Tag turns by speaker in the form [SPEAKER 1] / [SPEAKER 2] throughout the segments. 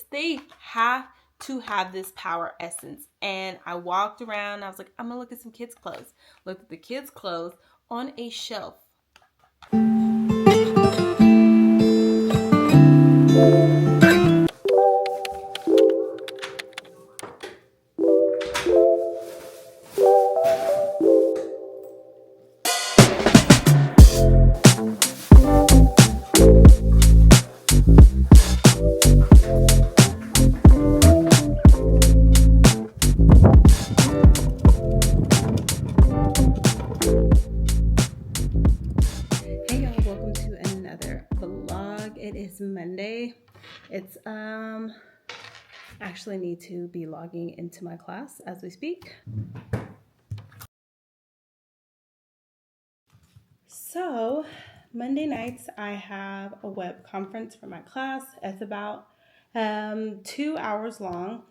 [SPEAKER 1] They have to have this power essence. And I walked around. I was like, I'm going to look at some kids' clothes. Looked at the kids' clothes on a shelf. Monday. It's actually need to be logging into my class as we speak. So Monday nights I have a web conference for my class. It's about 2 hours long.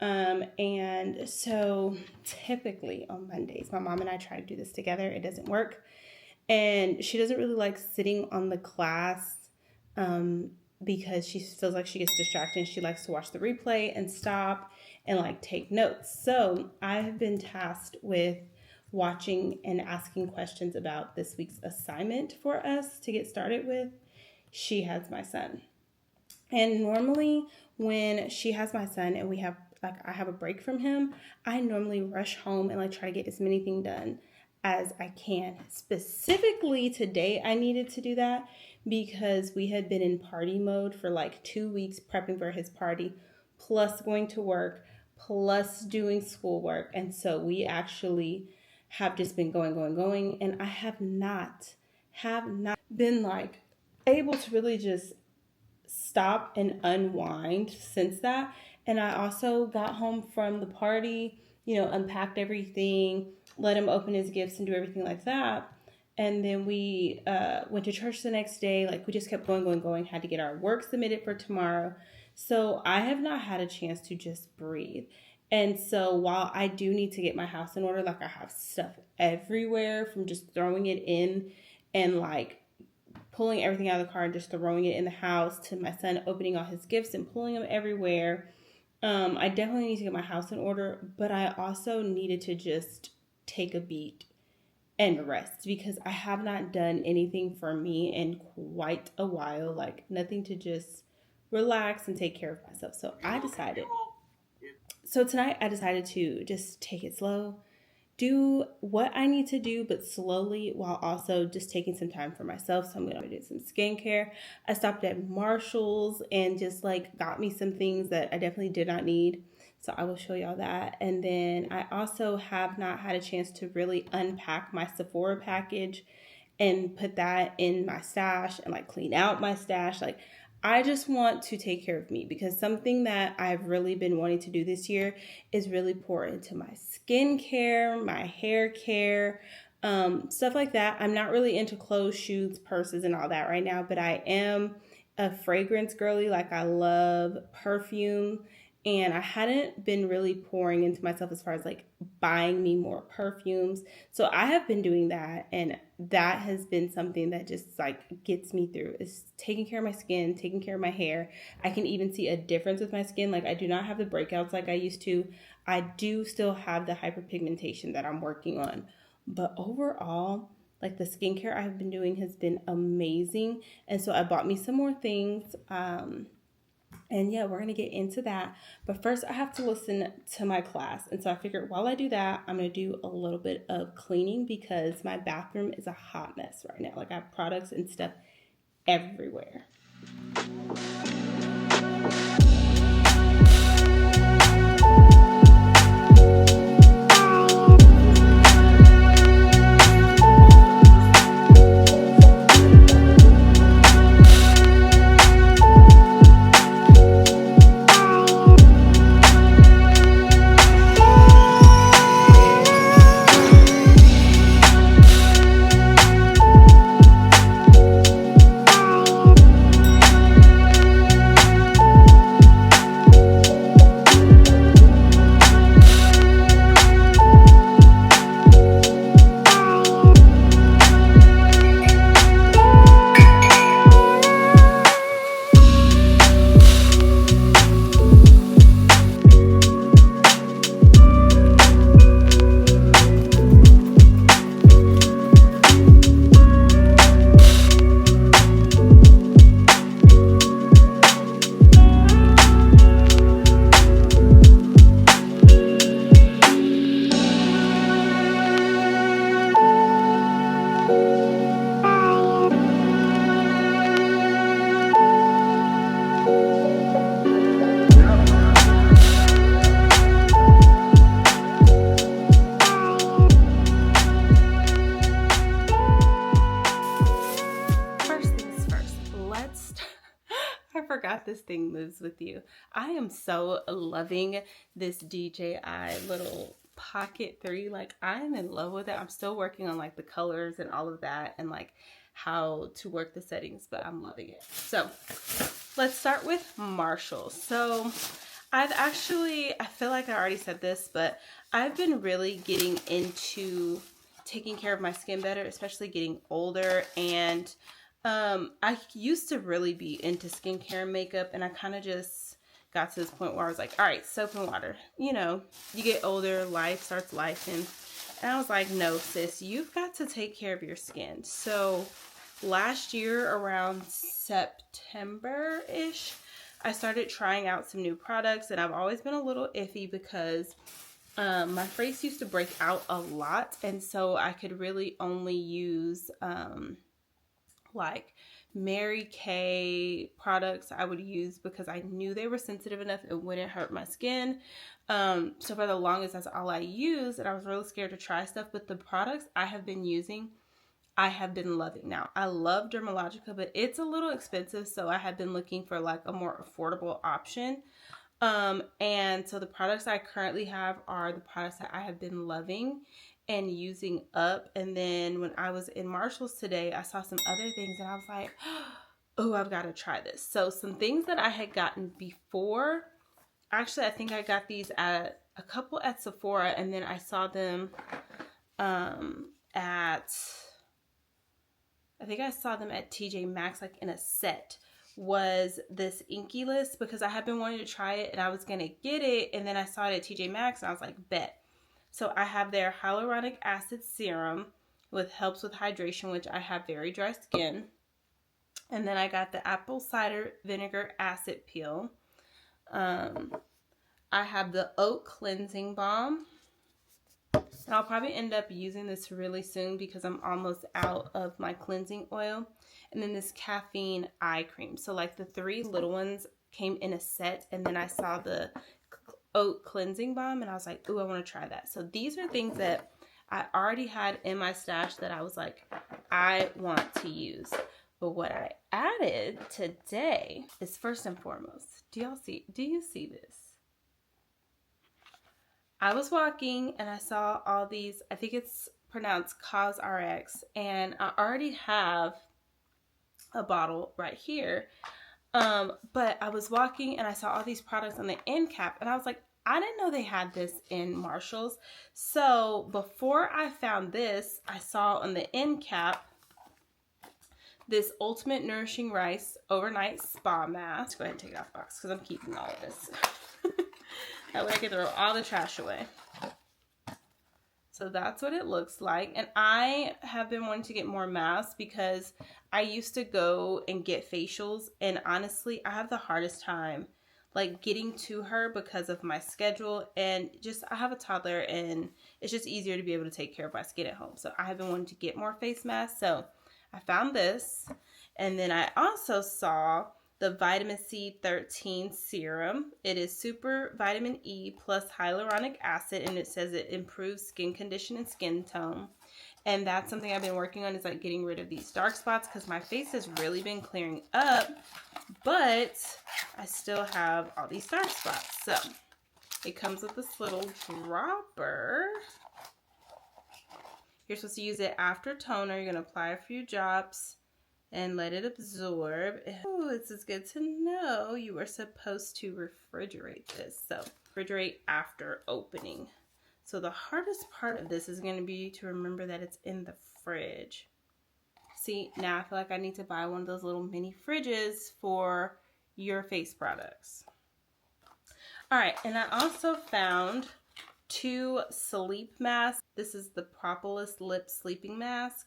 [SPEAKER 1] And so typically on Mondays, my mom and I try to do this together. It doesn't work. And she doesn't really like sitting on the class because she feels like she gets distracted and she likes to watch the replay and stop and like take notes. So I have been tasked with watching and asking questions about this week's assignment for us to get started with. She has my son. And normally when she has my son and I have a break from him, I normally rush home and like try to get as many things done as I can. Specifically today, I needed to do that because we had been in party mode for like 2 weeks prepping for his party, plus going to work, plus doing schoolwork. And so we actually have just been going. And I have not been like able to really just stop and unwind since that. And I also got home from the party, unpacked everything, let him open his gifts and do everything like that. And then we went to church the next day. Like we just kept going, had to get our work submitted for tomorrow. So I have not had a chance to just breathe. And so while I do need to get my house in order, like I have stuff everywhere from just throwing it in and like pulling everything out of the car and just throwing it in the house to my son opening all his gifts and pulling them everywhere. I definitely need to get my house in order, but I also needed to just take a beat and rest because I have not done anything for me in quite a while, like nothing to just relax and take care of myself. So tonight I decided to just take it slow, do what I need to do, but slowly while also just taking some time for myself. So I'm going to do some skincare. I stopped at Marshall's and just like got me some things that I definitely did not need. So I will show y'all that. And then I also have not had a chance to really unpack my Sephora package and put that in my stash and like clean out my stash. Like I just want to take care of me because something that I've really been wanting to do this year is really pour into my skincare, my hair care, stuff like that. I'm not really into clothes, shoes, purses, and all that right now, but I am a fragrance girly. Like I love perfume. And I hadn't been really pouring into myself as far as like buying me more perfumes. So I have been doing that. And that has been something that just like gets me through is taking care of my skin, taking care of my hair. I can even see a difference with my skin. Like I do not have the breakouts like I used to. I do still have the hyperpigmentation that I'm working on. But overall, like the skincare I've been doing has been amazing. And so I bought me some more things. And yeah, we're going to get into that. But first, I have to listen to my class. And so I figured while I do that, I'm going to do a little bit of cleaning because my bathroom is a hot mess right now. Like I have products and stuff everywhere. this thing moves with you. I am so loving this DJI little Pocket 3. Like, I'm in love with it. I'm still working on like the colors and all of that and like how to work the settings, but I'm loving it. So let's start with Marshall. So I feel like I already said this, but I've been really getting into taking care of my skin better, especially getting older. And I used to really be into skincare and makeup, and I kind of just got to this point where I was like, all right, soap and water. You know, you get older, life starts life. And I was like, no, sis, you've got to take care of your skin. So last year around September-ish, I started trying out some new products, and I've always been a little iffy because my face used to break out a lot, and so I could really only use like Mary Kay products I would use because I knew they were sensitive enough it wouldn't hurt my skin. So for the longest, that's all I used, and I was really scared to try stuff. But the products I have been using, I have been loving. Now, I love Dermalogica, but it's a little expensive, so I have been looking for like a more affordable option. And so the products I currently have are the products that I have been loving and using up. And then when I was in Marshall's today, I saw some other things and I was like, oh, I've got to try this. So some things that I had gotten before, actually, I think I got these at a couple at Sephora, and then I saw them I think I saw them at TJ Maxx, like in a set, was this Inky List, because I had been wanting to try it and I was going to get it, and then I saw it at TJ Maxx and I was like, bet. So I have their hyaluronic acid serum, which helps with hydration, which I have very dry skin. And then I got the apple cider vinegar acid peel. I have the oat cleansing balm. And I'll probably end up using this really soon because I'm almost out of my cleansing oil. And then this caffeine eye cream. So like the 3 little ones came in a set, and then I saw the oat cleansing balm and I was like, ooh, I want to try that. So these are things that I already had in my stash that I was like, I want to use. But what I added today is, first and foremost, do you see this? I was walking and I saw all these, I think it's pronounced CosRx, and I already have a bottle right here. But I was walking and I saw all these products on the end cap, and I was like, I didn't know they had this in Marshall's. So before I found this, I saw on the end cap this Ultimate Nourishing Rice Overnight Spa Mask. Go ahead and take it off the box because I'm keeping all of this. That way I can throw all the trash away. So that's what it looks like. And I have been wanting to get more masks because I used to go and get facials. And honestly, I have the hardest time like getting to her because of my schedule. And just, I have a toddler and it's just easier to be able to take care of my skin at home. So I have been wanting to get more face masks. So I found this. And then I also saw the vitamin C13 serum. It is super vitamin E plus hyaluronic acid, and it says it improves skin condition and skin tone. And that's something I've been working on, is like getting rid of these dark spots, because my face has really been clearing up, but I still have all these dark spots. So it comes with this little dropper. You're supposed to use it after toner. You're going to apply a few drops and let it absorb. Oh, this is good to know. You are supposed to refrigerate this. So refrigerate after opening. So the hardest part of this is going to be to remember that it's in the fridge. See, now I feel like I need to buy one of those little mini fridges for your face products. All right, and I also found 2 sleep masks. This is the Propolis Lip Sleeping Mask.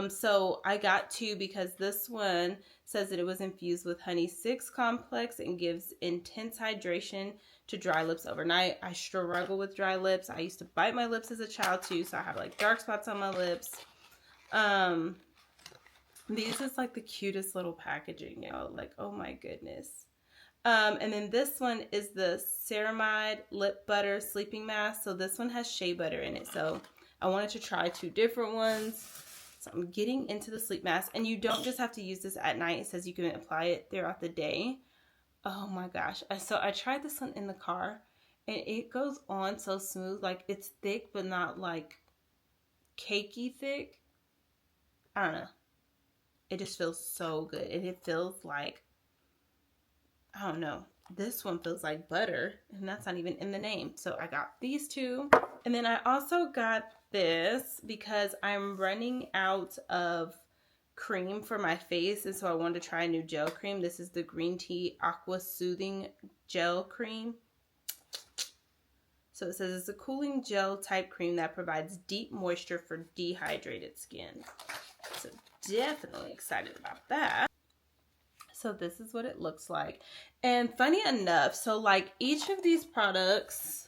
[SPEAKER 1] So I got 2 because this one says that it was infused with Honey 6 complex and gives intense hydration to dry lips overnight. I struggle with dry lips. I used to bite my lips as a child too, so I have like dark spots on my lips. These is like the cutest little packaging, you know, like, oh my goodness. And then this one is the Ceramide Lip Butter Sleeping Mask. So this one has shea butter in it. So I wanted to try 2 different ones. So I'm getting into the sleep mask, and you don't just have to use this at night. It says you can apply it throughout the day. Oh my gosh. So I tried this one in the car and it goes on so smooth. Like it's thick, but not like cakey thick. I don't know. It just feels so good. And it feels like, I don't know. This one feels like butter, and that's not even in the name. So I got these two. And then I also got this because I'm running out of cream for my face, and so I wanted to try a new gel cream. This is the Green Tea Aqua Soothing Gel Cream. So it says it's a cooling gel type cream that provides deep moisture for dehydrated skin. So definitely excited about that. So this is what it looks like. And funny enough, so like each of these products,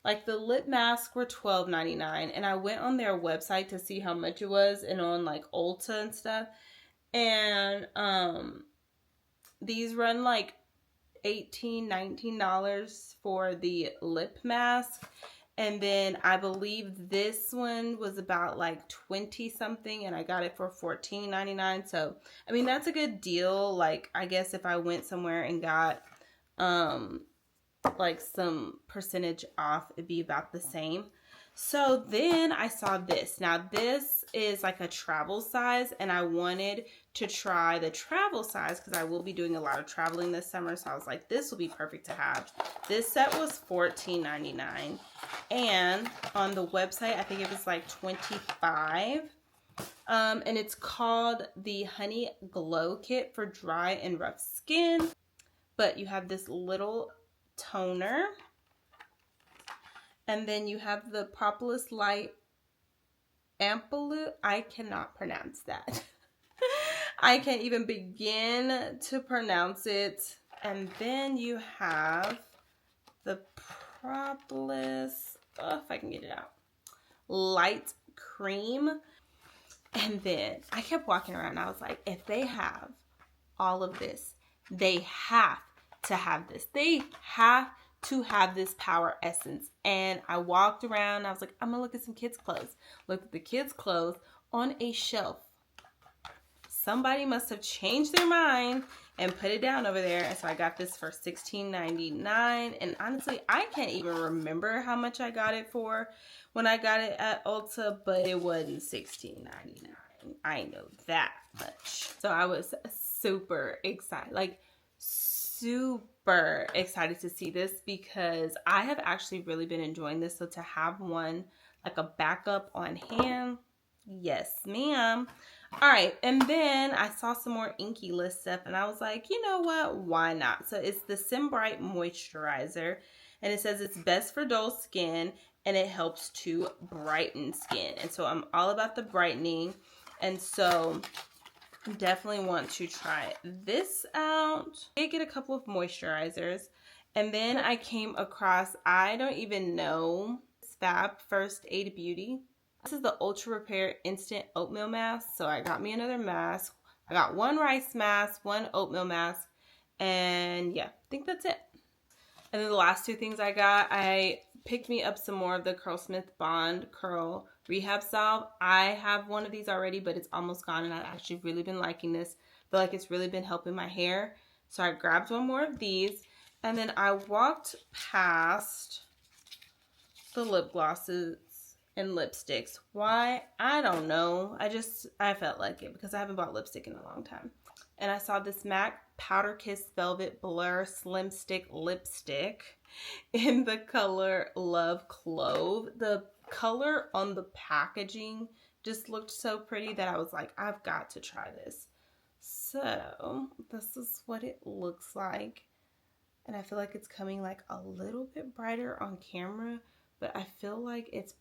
[SPEAKER 1] like the lip mask were $12.99, and I went on their website to see how much it was, and on like Ulta and stuff. And these run like $18, $19 for the lip mask. And then I believe this one was about like 20 something, and I got it for $14.99. So, I mean, that's a good deal. Like, I guess if I went somewhere and got like some percentage off, it'd be about the same. So then I saw this. Now this is like a travel size, and I wanted to try the travel size because I will be doing a lot of traveling this summer. So I was like, this will be perfect to have. This set was $14.99, and on the website I think it was like $25. And it's called the Honey Glow Kit for dry and rough skin. But you have this little toner, and then you have the Propolis Light Ampoule. I cannot pronounce that. I can't even begin to pronounce it. And then you have the Propolis, if I can get it out, Light Cream. And then I kept walking around and I was like, if they have all of this, they have to have this. They have to have this Power Essence. And I walked around and I was like, I'm gonna look at some kids' clothes. Looked at the kids' clothes on a shelf. Somebody must have changed their mind and put it down over there. And so I got this for $16.99. And honestly, I can't even remember how much I got it for when I got it at Ulta, but it wasn't $16.99. I know that much. So I was super excited, like super excited to see this, because I have actually really been enjoying this. So to have one, like a backup on hand, yes ma'am. All right, and then I saw some more Inky List stuff, and I was like, you know what, why not? So it's the Sim Bright Moisturizer, and it says it's best for dull skin, and it helps to brighten skin. And so I'm all about the brightening, and so definitely want to try this out. I did get a couple of moisturizers, and then I came across, I don't even know, Fab First Aid Beauty. This is the Ultra Repair Instant Oatmeal Mask. So I got me another mask. I got one rice mask, one oatmeal mask, and yeah, I think that's it. And then the last two things I got, I picked me up some more of the Curlsmith Bond Curl Rehab Salve. I have one of these already, but it's almost gone, and I've actually really been liking this. I feel like it's really been helping my hair. So I grabbed one more of these, and then I walked past the lip glosses and lipsticks. Why? I don't know. I felt like it because I haven't bought lipstick in a long time. And I saw this MAC Powder Kiss Velvet Blur Slim Stick Lipstick in the color Love Clove. The color on the packaging just looked so pretty that I was like, I've got to try this. So this is what it looks like. And I feel like it's coming like a little bit brighter on camera, but I feel like it's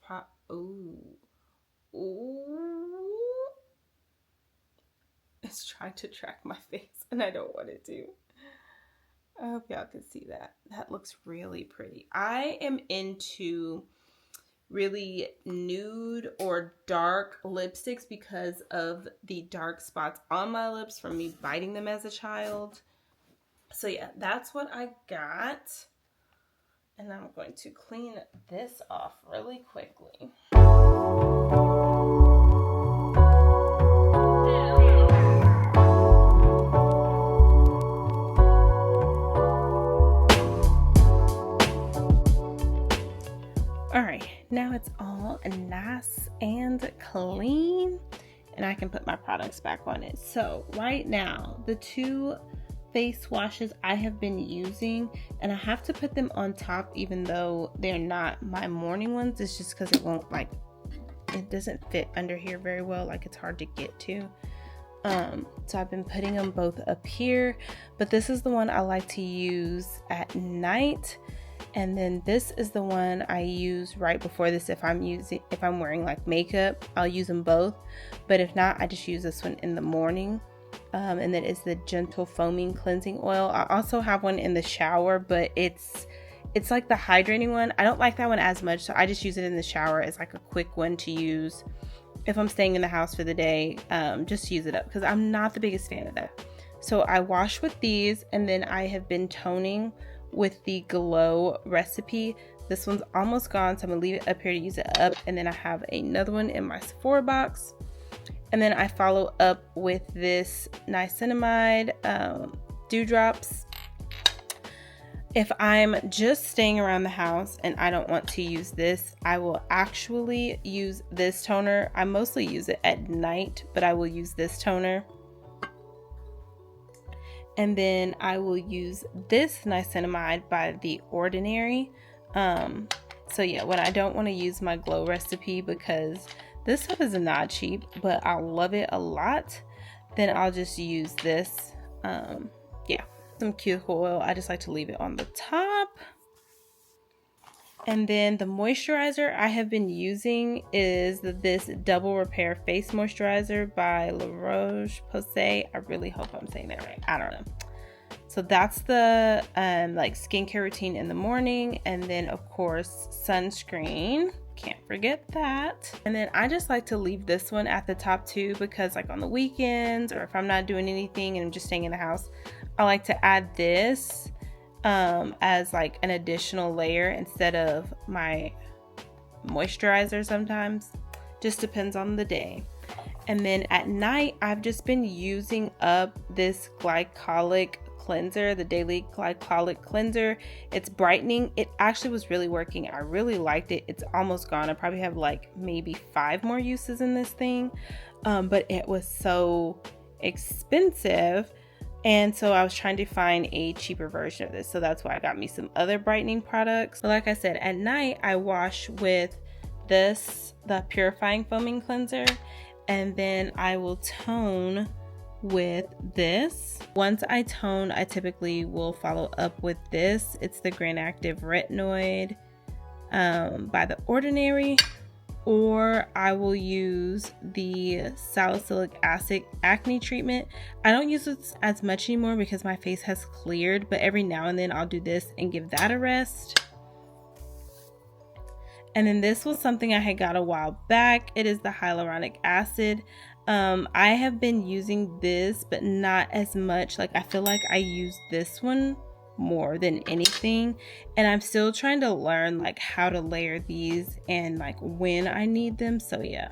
[SPEAKER 1] it's trying to track my face, and I don't want it to. I hope y'all can see that. That looks really pretty. I am into really nude or dark lipsticks because of the dark spots on my lips from me biting them as a child. So yeah, that's what I got. And I'm going to clean this off really quickly. Now it's all nice and clean, and I can put my products back on it. So right now, the two face washes I have been using, and I have to put them on top even though they're not my morning ones. It's just because it doesn't fit under here very well, like it's hard to get to. So I've been putting them both up here, but this is the one I like to use at night, and then this is the one I use right before this. If I'm wearing like makeup, I'll use them both, but if not, I just use this one in the morning. And that is the gentle foaming cleansing oil. I also have one in the shower, but it's like the hydrating one. I don't like that one as much, so I just use it in the shower as like a quick one to use if I'm staying in the house for the day. Just use it up because I'm not the biggest fan of that. So I wash with these, and then I have been toning with the Glow recipe. This one's almost gone, so I'm gonna leave it up here to use it up, and then I have another one in my Sephora box. And then I follow up with this niacinamide dewdrops. If I'm just staying around the house and I don't want to use this, I will actually use this toner. I mostly use it at night, but I will use this toner. And then I will use this niacinamide by The Ordinary. So yeah, when I don't want to use my Glow recipe because this stuff is not cheap, but I love it a lot, then I'll just use this. Yeah, some cuticle oil. I just like to leave it on the top. And then the moisturizer I have been using is this Double Repair Face Moisturizer by La Roche-Posay. I really hope I'm saying that right. I don't know. So that's the like skincare routine in the morning, and then of course sunscreen. Can't forget that. And then I just like to leave this one at the top too, because like on the weekends or if I'm not doing anything and I'm just staying in the house, I like to add this as like an additional layer instead of my moisturizer sometimes. Just depends on the day. And then at night, I've just been using up this glycolic cleanser, the daily glycolic cleanser. It's brightening. It actually was really working. I really liked it. It's almost gone. I probably have like maybe 5 more uses in this thing, but it was so expensive, and so I was trying to find a cheaper version of this, so that's why I got me some other brightening products. But like I said, at night I wash with this, the purifying foaming cleanser, and then I will tone with this. Once I tone, I typically will follow up with this. It's the Grand Active Retinoid by The Ordinary, or I will use the salicylic acid acne treatment. I don't use this as much anymore because my face has cleared, but every now and then I'll do this and give that a rest. And then this was something I had got a while back. It is the hyaluronic acid. I have been using this, but not as much. Like I feel like I use this one more than anything, and I'm still trying to learn like how to layer these and like when I need them. So yeah,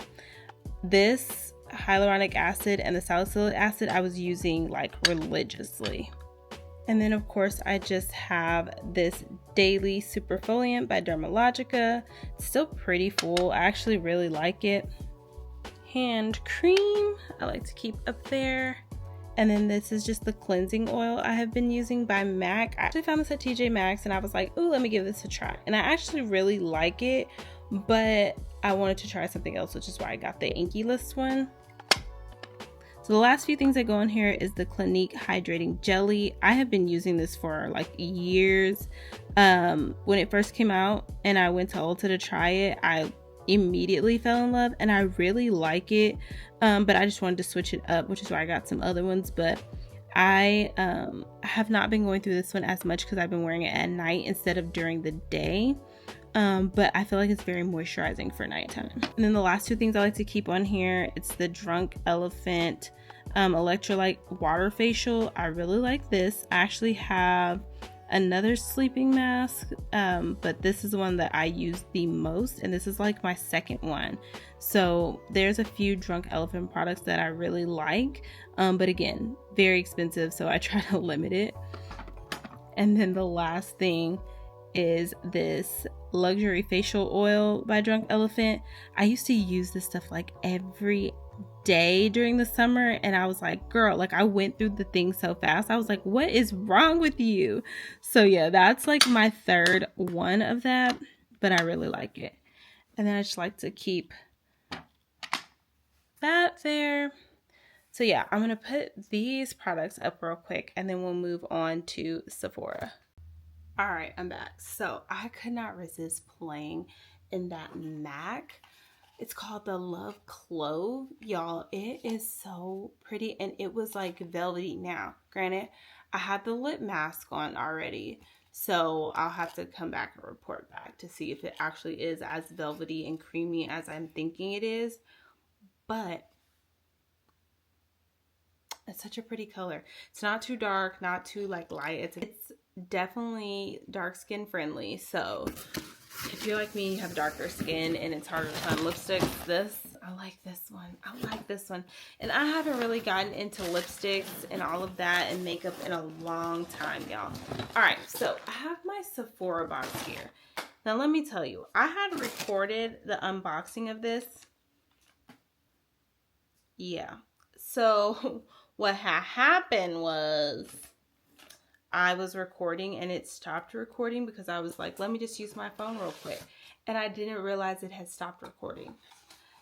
[SPEAKER 1] this hyaluronic acid and the salicylic acid I was using like religiously. And then of course I just have this daily superfoliant by Dermalogica. It's still pretty full. I actually really like it. Hand cream I like to keep up there. And then this is just the cleansing oil I have been using by MAC. I actually found this at TJ Maxx and I was like, ooh, let me give this a try. And I actually really like it, but I wanted to try something else, which is why I got the Inky List one. So the last few things that go in here is the Clinique Hydrating Jelly. I have been using this for like years. When it first came out and I went to Ulta to try it, I immediately fell in love and I really like it, but I just wanted to switch it up, which is why I got some other ones. But I have not been going through this one as much because I've been wearing it at night instead of during the day, but I feel like it's very moisturizing for nighttime. And then the last two things I like to keep on here, it's the Drunk Elephant electrolyte water facial. I really like this. I actually have another sleeping mask, but this is the one that I use the most, and this is like my second one. So there's a few Drunk Elephant products that I really like, but again, very expensive, so I try to limit it. And then the last thing is this luxury facial oil by Drunk Elephant. I used to use this stuff like every day during the summer, and I was like, girl, like I went through the thing so fast. I was like, what is wrong with you? So yeah, that's like my third one of that, but I really like it. And then I just like to keep that there. So yeah, I'm gonna put these products up real quick and then we'll move on to Sephora. All right, I'm back. So I could not resist playing in that MAC. It's called the Love Clove. Y'all, it is so pretty, and it was like velvety. Now, granted, I had the lip mask on already, so I'll have to come back and report back to see if it actually is as velvety and creamy as I'm thinking it is. But it's such a pretty color. It's not too dark, not too like light. It's definitely dark skin friendly. So if you're like me, you have darker skin and it's harder to find lipsticks, I like this one. I like this one. And I haven't really gotten into lipsticks and all of that and makeup in a long time, y'all. All right, so I have my Sephora box here. Now let me tell you, I had recorded the unboxing of this. Yeah. So what had happened was I was recording and it stopped recording because I was like, let me just use my phone real quick. And I didn't realize it had stopped recording.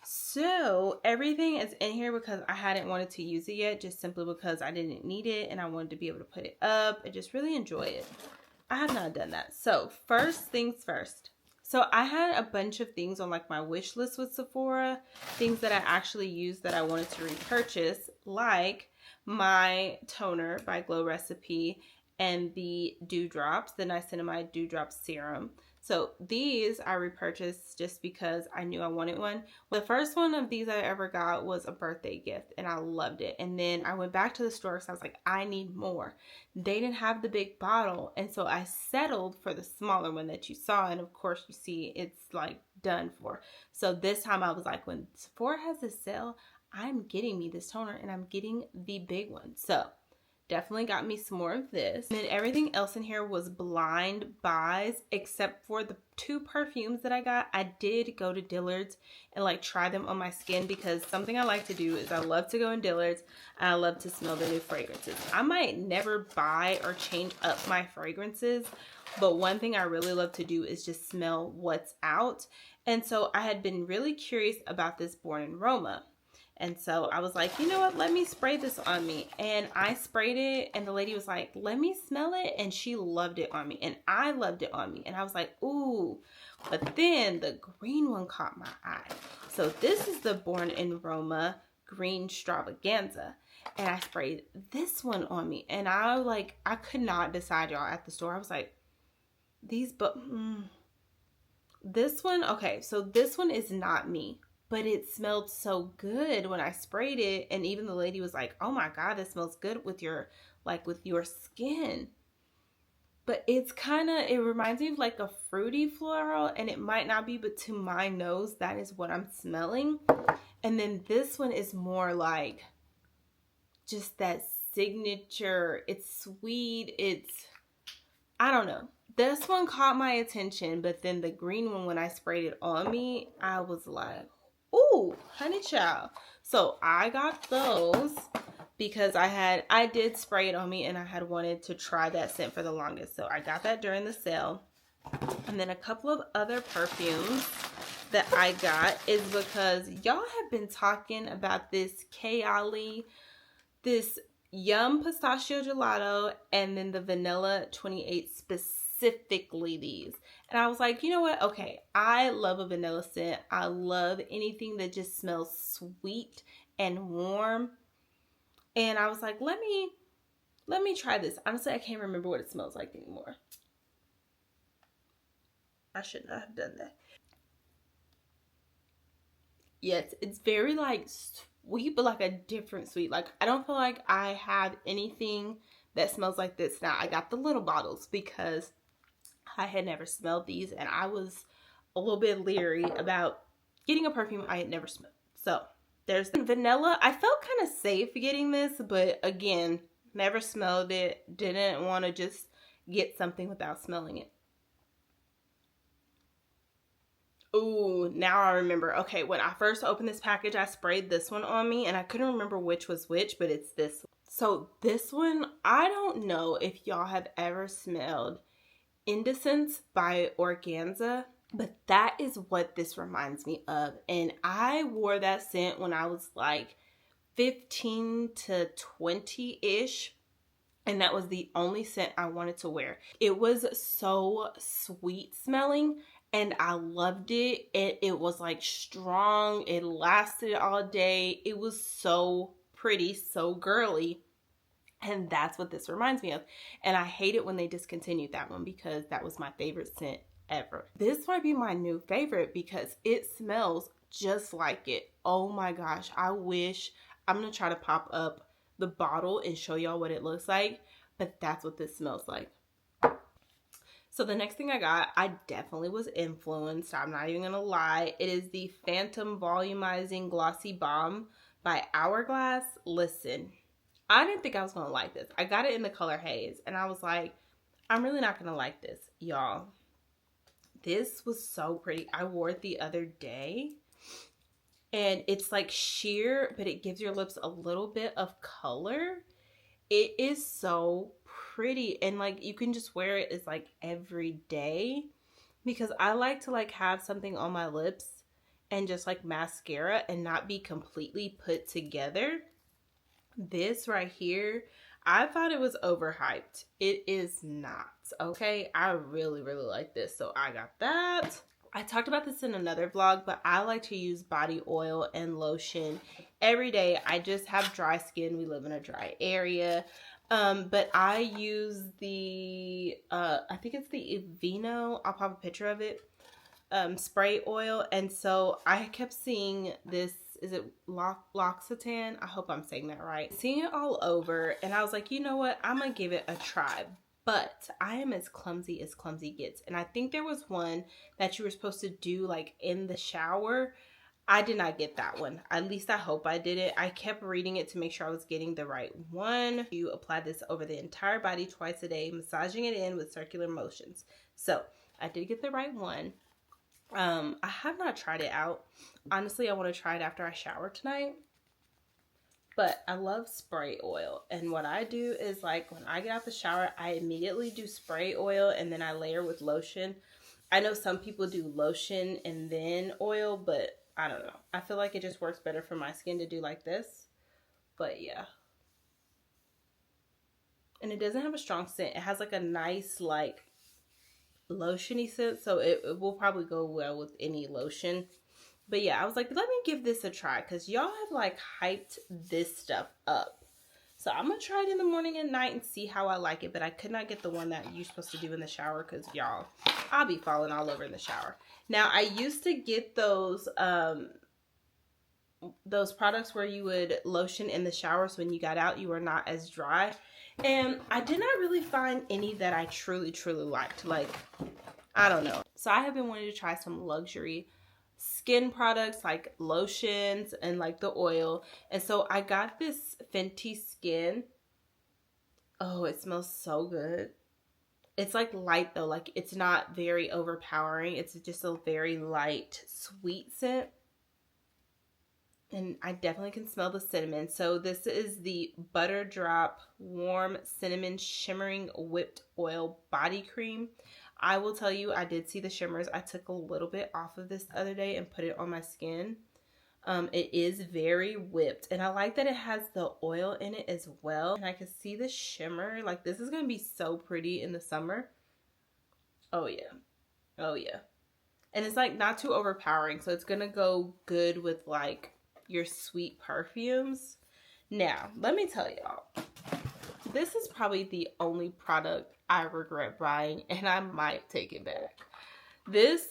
[SPEAKER 1] So everything is in here because I hadn't wanted to use it yet, just simply because I didn't need it and I wanted to be able to put it up and just really enjoy it. I have not done that. So first things first. So I had a bunch of things on like my wish list with Sephora, things that I actually used that I wanted to repurchase, like my toner by Glow Recipe and the Dewdrops, the Niacinamide Dewdrop Serum. So these I repurchased just because I knew I wanted one. The first one of these I ever got was a birthday gift and I loved it. And then I went back to the store because I was like, I need more. They didn't have the big bottle. And so I settled for the smaller one that you saw. And of course you see it's like done for. So this time I was like, when Sephora has a sale, I'm getting me this toner and I'm getting the big one. So definitely got me some more of this. And then everything else in here was blind buys except for the 2 perfumes that I got. I did go to Dillard's and like try them on my skin because something I like to do is I love to go in Dillard's and I love to smell the new fragrances. I might never buy or change up my fragrances, but one thing I really love to do is just smell what's out. And so I had been really curious about this Born in Roma. And so I was like, you know what, let me spray this on me. And I sprayed it and the lady was like, let me smell it. And she loved it on me and I loved it on me. And I was like, ooh, but then the green one caught my eye. So this is the Born in Roma Green Stravaganza. And I sprayed this one on me. And I could not decide, y'all, at the store. I was like, this one, okay, so this one is not me. But it smelled so good when I sprayed it. And even the lady was like, oh my God, it smells good with your skin. But it's it reminds me of like a fruity floral. And it might not be, but to my nose, that is what I'm smelling. And then this one is more like just that signature. It's sweet. I don't know. This one caught my attention. But then the green one, when I sprayed it on me, I was like, ooh, honey child. So I got those because I did spray it on me and I had wanted to try that scent for the longest. So I got that during the sale. And then a couple of other perfumes that I got is because y'all have been talking about this Kayali, this Yum Pistachio Gelato, and then the Vanilla 28 specifically these. And I was like, you know what? Okay, I love a vanilla scent. I love anything that just smells sweet and warm. And I was like, let me try this. Honestly, I can't remember what it smells like anymore. I should not have done that. Yes, it's very like sweet, but like a different sweet. Like I don't feel like I have anything that smells like this. Now I got the little bottles because I had never smelled these and I was a little bit leery about getting a perfume I had never smelled. So there's the vanilla. I felt kind of safe getting this, but again, never smelled it. Didn't want to just get something without smelling it. Ooh, now I remember. Okay, when I first opened this package, I sprayed this one on me, and I couldn't remember which was which, but it's this one. So this one, I don't know if y'all have ever smelled Indecence by Organza, but that is what this reminds me of. And I wore that scent when I was like 15 to 20-ish. And that was the only scent I wanted to wear. It was so sweet smelling and I loved it. It was like strong. It lasted all day. It was so pretty, so girly. And that's what this reminds me of. And I hate it when they discontinued that one because that was my favorite scent ever. This might be my new favorite because it smells just like it. Oh my gosh. I wish. I'm going to try to pop up the bottle and show y'all what it looks like. But that's what this smells like. So the next thing I got, I definitely was influenced. I'm not even going to lie. It is the Phantom Volumizing Glossy Balm by Hourglass. Listen. I didn't think I was going to like this. I got it in the color Haze. And I was like, I'm really not going to like this. Y'all, this was so pretty. I wore it the other day. And it's like sheer, but it gives your lips a little bit of color. It is so pretty. And like, you can just wear it as like every day. Because I like to like have something on my lips and just like mascara and not be completely put together. This right here, I thought it was overhyped. It is not, okay? I really, really like this, so I got that. I talked about this in another vlog, but I like to use body oil and lotion every day. I just have dry skin. We live in a dry area. But I use the, I think it's the Aveeno, I'll pop a picture of it, spray oil. And so I kept seeing this, is it L'Occitane? I hope I'm saying that right. Seeing it all over, and I was like, you know what? I'm gonna give it a try. But I am as clumsy gets. And I think there was one that you were supposed to do like in the shower. I did not get that one. At least I hope I did it. I kept reading it to make sure I was getting the right one. You apply this over the entire body twice a day, massaging it in with circular motions. So I did get the right one. I have not tried it out. Honestly, I want to try it after I shower tonight. But I love spray oil. And what I do is like when I get out the shower, I immediately do spray oil and then I layer with lotion. I know some people do lotion and then oil, but I don't know. I feel like it just works better for my skin to do like this. But yeah. And it doesn't have a strong scent. It has like a nice like lotiony scent, so it will probably go well with any lotion. But yeah, I was like, let me give this a try because y'all have like hyped this stuff up. So I'm gonna try it in the morning and night and see how I like it. But I could not get the one that you're supposed to do in the shower because y'all, I'll be falling all over in the shower. Now I used to get those products where you would lotion in the shower, so when you got out you were not as dry. And I did not really find any that I truly liked. Like, I don't know. So I have been wanting to try some luxury skin products like lotions and like the oil. And so I got this Fenty Skin. Oh, it smells so good. It's like light though. Like it's not very overpowering. It's just a very light, sweet scent. And I definitely can smell the cinnamon. So this is the Butter Drop Warm Cinnamon Shimmering Whipped Oil Body Cream. I will tell you, I did see the shimmers. I took a little bit off of this the other day and put it on my skin. It is very whipped. And I like that it has the oil in it as well. And I can see the shimmer. Like this is going to be so pretty in the summer. Oh yeah. Oh yeah. And it's like not too overpowering. So it's going to go good with like your sweet perfumes. Now, let me tell y'all, this is probably the only product I regret buying, and I might take it back. This,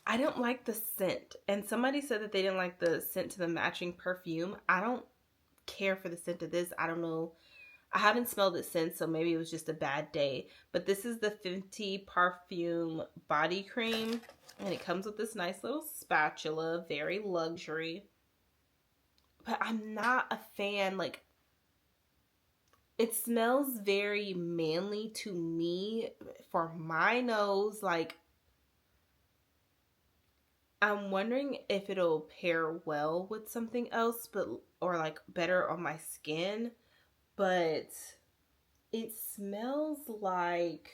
[SPEAKER 1] I don't like the scent, and somebody said that they didn't like the scent to the matching perfume. I don't care for the scent of this. I don't know. I haven't smelled it since, so maybe it was just a bad day. But this is the Fenty Parfum Body Cream. And it comes with this nice little spatula. Very luxury. But I'm not a fan. Like, it smells very manly to me. For my nose, like, I'm wondering if it'll pair well with something else, but or like better on my skin, but it smells like,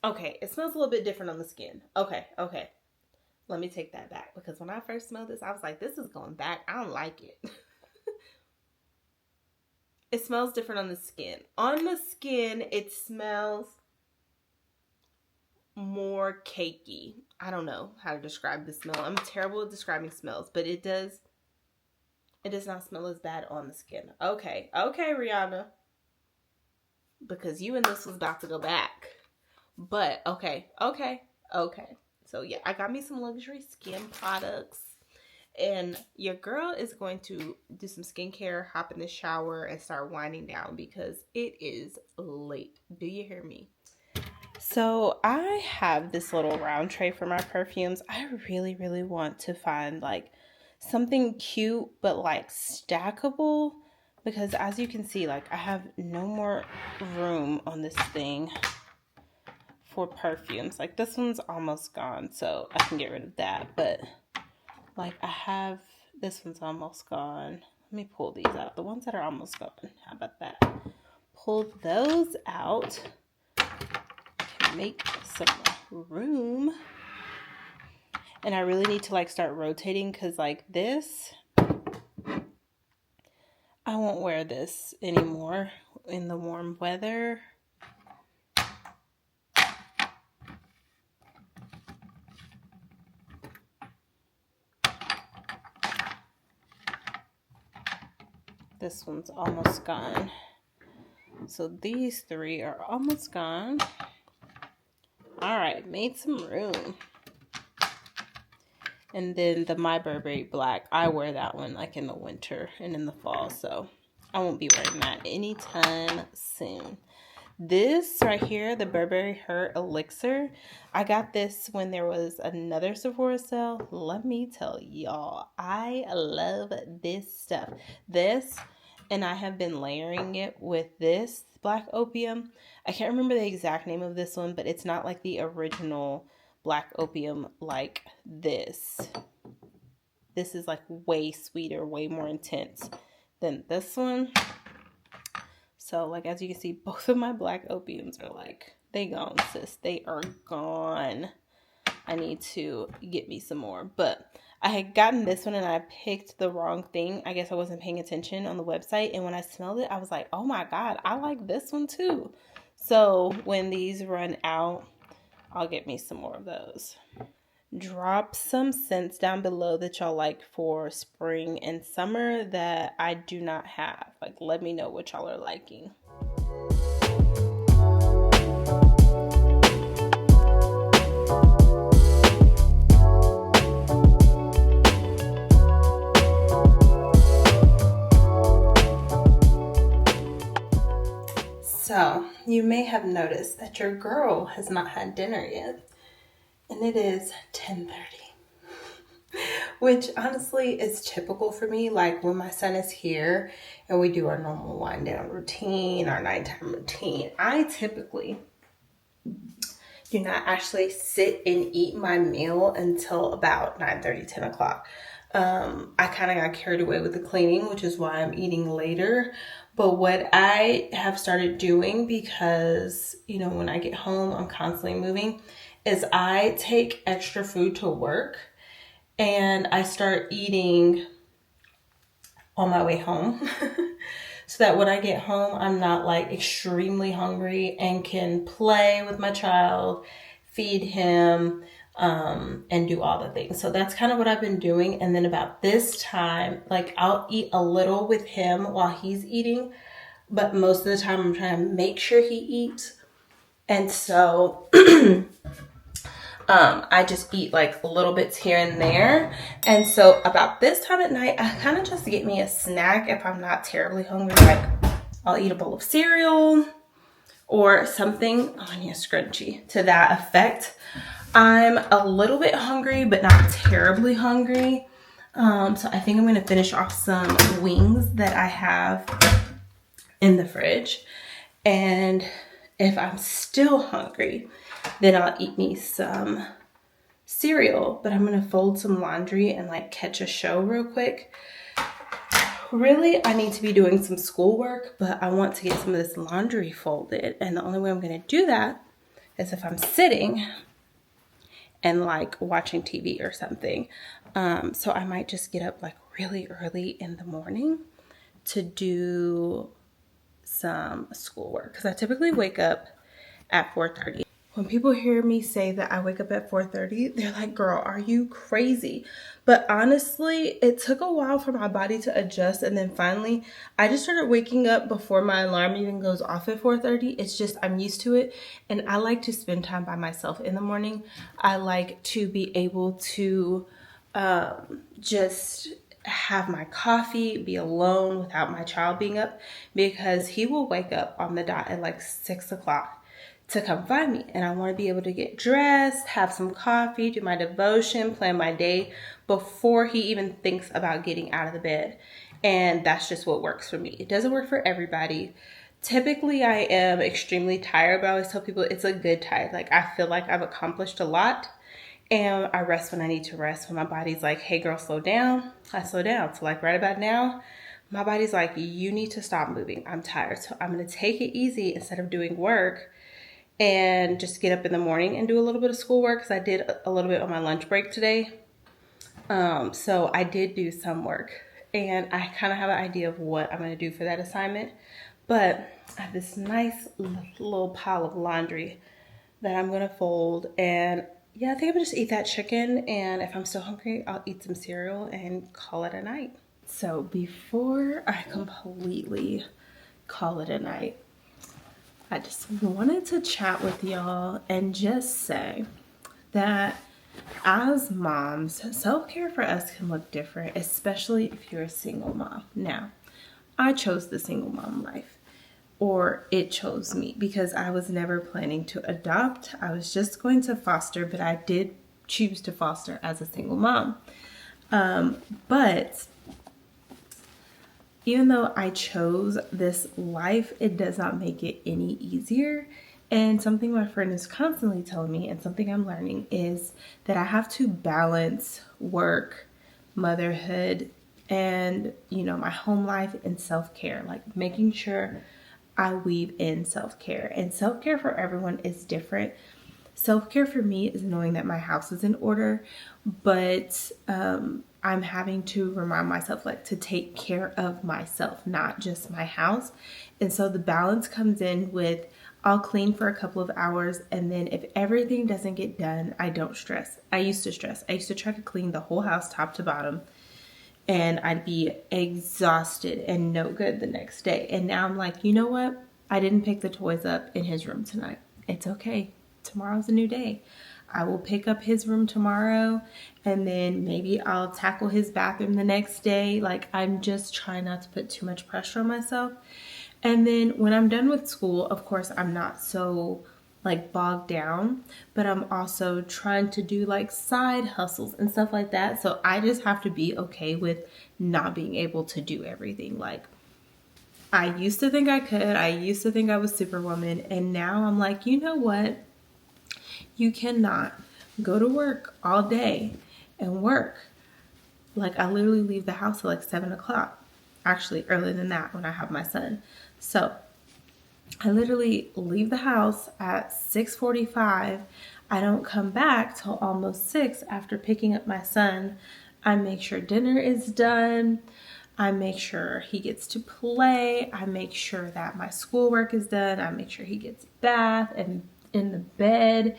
[SPEAKER 1] okay, it smells a little bit different on the skin. Okay. Let me take that back, because when I first smelled this, I was like, this is going back. I don't like it. It smells different on the skin. On the skin, it smells more cakey. I don't know how to describe the smell. I'm terrible at describing smells, but it does not smell as bad on the skin. Okay, Rihanna. Because you and this was about to go back. But okay. So yeah, I got me some luxury skin products. And your girl is going to do some skincare, hop in the shower, and start winding down because it is late. Do you hear me? So I have this little round tray for my perfumes. I really, really want to find like something cute but like stackable, because as you can see, like I have no more room on this thing for perfumes. Like this one's almost gone, so I can get rid of that. But like I have, this one's almost gone. Let me pull these out. The ones that are almost gone. How about that? Pull those out. Can make some room. And I really need to like start rotating, because like this, I won't wear this anymore in the warm weather. This one's almost gone. So these three are almost gone. All right, made some room. And then the My Burberry Black, I wear that one like in the winter and in the fall, so I won't be wearing that anytime soon. This right here, the Burberry Her Elixir, I got this when there was another Sephora sale. Let me tell y'all, I love this stuff. This, and I have been layering it with this Black Opium. I can't remember the exact name of this one, but it's not like the original Black Opium like this. This is like way sweeter, way more intense than this one. So like as you can see, both of my Black Opiums are like, they gone, sis. They are gone. I need to get me some more. But I had gotten this one and I picked the wrong thing. I guess I wasn't paying attention on the website. And when I smelled it, I was like, oh my God, I like this one too. So when these run out, I'll get me some more of those. Drop some scents down below that y'all like for spring and summer that I do not have. Like, let me know what y'all are liking. So, you may have noticed that your girl has not had dinner yet. And it is 10:30, which honestly is typical for me. Like when my son is here and we do our normal wind down routine, our nighttime routine, I typically do not actually sit and eat my meal until about 9:30, 10 o'clock. I kind of got carried away with the cleaning, which is why I'm eating later. But what I have started doing, because, you know, when I get home, I'm constantly moving, is I take extra food to work and I start eating on my way home so that when I get home, I'm not like extremely hungry and can play with my child, feed him, and do all the things. So that's kind of what I've been doing. And then about this time, like I'll eat a little with him while he's eating, but most of the time I'm trying to make sure he eats. And so I just eat like little bits here and there. And so about this time at night, I kind of just get me a snack if I'm not terribly hungry. Like I'll eat a bowl of cereal or something. Oh, I need a scrunchie to that effect. I'm a little bit hungry, but not terribly hungry. So I think I'm going to finish off some wings that I have in the fridge. And If I'm still hungry, then I'll eat me some cereal, but I'm gonna fold some laundry and like catch a show real quick. Really, I need to be doing some schoolwork, but I want to get some of this laundry folded. And the only way I'm gonna do that is if I'm sitting and like watching TV or something. So I might just get up like really early in the morning to do some schoolwork, because I typically wake up at 4:30. When people hear me say that I wake up at 4:30, they're like, girl, are you crazy? But honestly, it took a while for my body to adjust. And then finally, I just started waking up before my alarm even goes off at 4:30. It's just, I'm used to it. And I like to spend time by myself in the morning. I like to be able to just have my coffee, be alone without my child being up, because he will wake up on the dot at like 6 o'clock to come find me. And I want to be able to get dressed, have some coffee, do my devotion, plan my day before he even thinks about getting out of the bed. And that's just what works for me. It doesn't work for everybody. Typically, I am extremely tired, but I always tell people it's a good tired. Like, I feel like I've accomplished a lot, and I rest when I need to rest. When my body's like, hey girl, slow down, I slow down. So like right about now, my body's like, you need to stop moving. I'm tired. So I'm going to take it easy instead of doing work, and just get up in the morning and do a little bit of schoolwork, because I did a little bit on my lunch break today. So I did do some work, and I kind of have an idea of what I'm going to do for that assignment. But I have this nice little pile of laundry that I'm going to fold. And yeah, I think I'm going to just eat that chicken. And if I'm still hungry, I'll eat some cereal and call it a night. So before I completely call it a night, I just wanted to chat with y'all and just say that as moms, self-care for us can look different, especially if you're a single mom. Now, I chose the single mom life, or it chose me, because I was never planning to adopt. I was just going to foster, but I did choose to foster as a single mom. But even though I chose this life, it does not make it any easier. And something my friend is constantly telling me, and something I'm learning, is that I have to balance work, motherhood, and, my home life and self-care, like making sure I weave in self-care. And self-care for everyone is different. Self-care for me is knowing that my house is in order, but I'm having to remind myself to take care of myself, not just my house. And so the balance comes in with, I'll clean for a couple of hours, and then if everything doesn't get done, I don't stress. I used to stress. I used to try to clean the whole house top to bottom, and I'd be exhausted and no good the next day. And now I'm like, you know what? I didn't pick the toys up in his room tonight. It's okay. Tomorrow's a new day. I will pick up his room tomorrow, and then maybe I'll tackle his bathroom the next day. I'm just trying not to put too much pressure on myself. And then when I'm done with school, of course, I'm not so bogged down, but I'm also trying to do side hustles and stuff like that. So I just have to be okay with not being able to do everything. I used to think I could. I used to think I was Superwoman. And now I'm like, you know what? You cannot go to work all day and work. I literally leave the house at 7 o'clock. Actually, earlier than that when I have my son. So I literally leave the house at 6:45. I don't come back till almost 6 after picking up my son. I make sure dinner is done. I make sure he gets to play. I make sure that my schoolwork is done. I make sure he gets a bath and in the bed.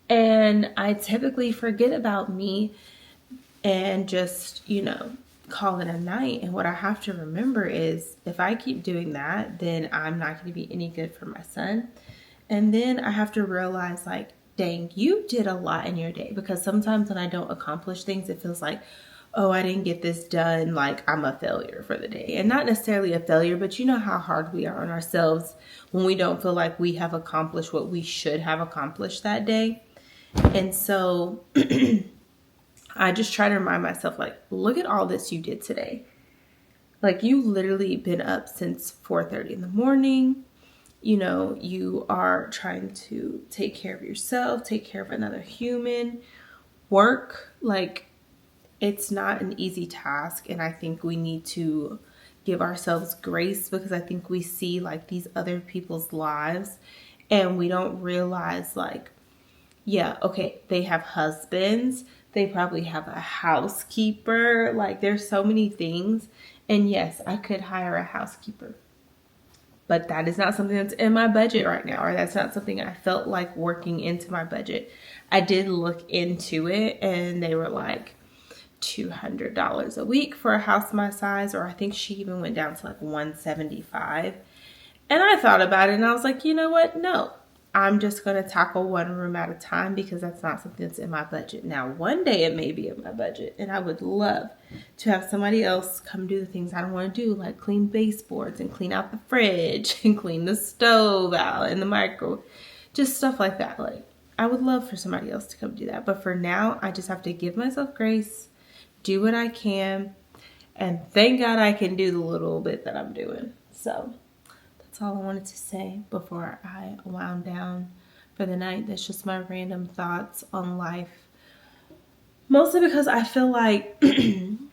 [SPEAKER 1] And I typically forget about me and just, call it a night. And what I have to remember is, if I keep doing that, then I'm not going to be any good for my son. And then I have to realize, dang, you did a lot in your day. Because sometimes when I don't accomplish things, it feels like, oh, I didn't get this done. I'm a failure for the day. And not necessarily a failure, but you know how hard we are on ourselves when we don't feel like we have accomplished what we should have accomplished that day. And so I just try to remind myself, look at all this you did today. You literally been up since 4:30 in the morning. you know, you are trying to take care of yourself, take care of another human, work, like it's not an easy task. And I think we need to give ourselves grace, because I think we see like these other people's lives and we don't realize like, yeah, okay, they have husbands, they probably have a housekeeper, like there's so many things. And yes, I could hire a housekeeper, but that is not something that's in my budget right now, or that's not something I felt like working into my budget. I did look into it and they were like $200 a week for a house my size, or I think she even went down to like $175. And I thought about it and I was like, you know what? No, I'm just going to tackle one room at a time, because that's not something that's in my budget. Now, one day it may be in my budget, and I would love to have somebody else come do the things I don't want to do, like clean baseboards and clean out the fridge and clean the stove out and the microwave, just stuff like that. Like, I would love for somebody else to come do that. But for now, I just have to give myself grace, do what I can, and thank God I can do the little bit that I'm doing. So that's all I wanted to say before I wound down for the night. That's just my random thoughts on life. Mostly because I feel like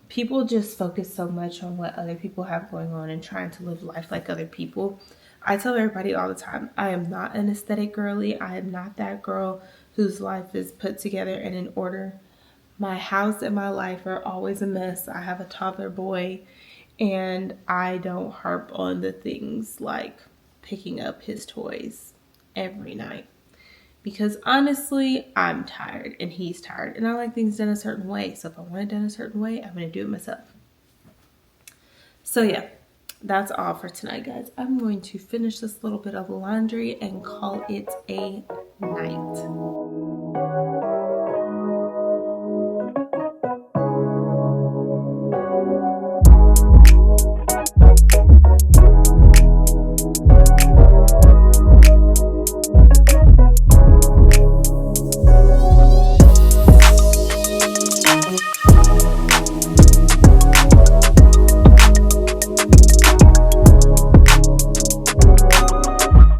[SPEAKER 1] people just focus so much on what other people have going on and trying to live life like other people. I tell everybody all the time, I am not an aesthetic girly. I am not that girl whose life is put together and in order. My house and my life are always a mess. I have a toddler boy, and I don't harp on the things like picking up his toys every night, because honestly, I'm tired and he's tired, and I like things done a certain way. So if I want it done a certain way, I'm going to do it myself. So yeah, that's all for tonight, guys. I'm going to finish this little bit of laundry and call it a night.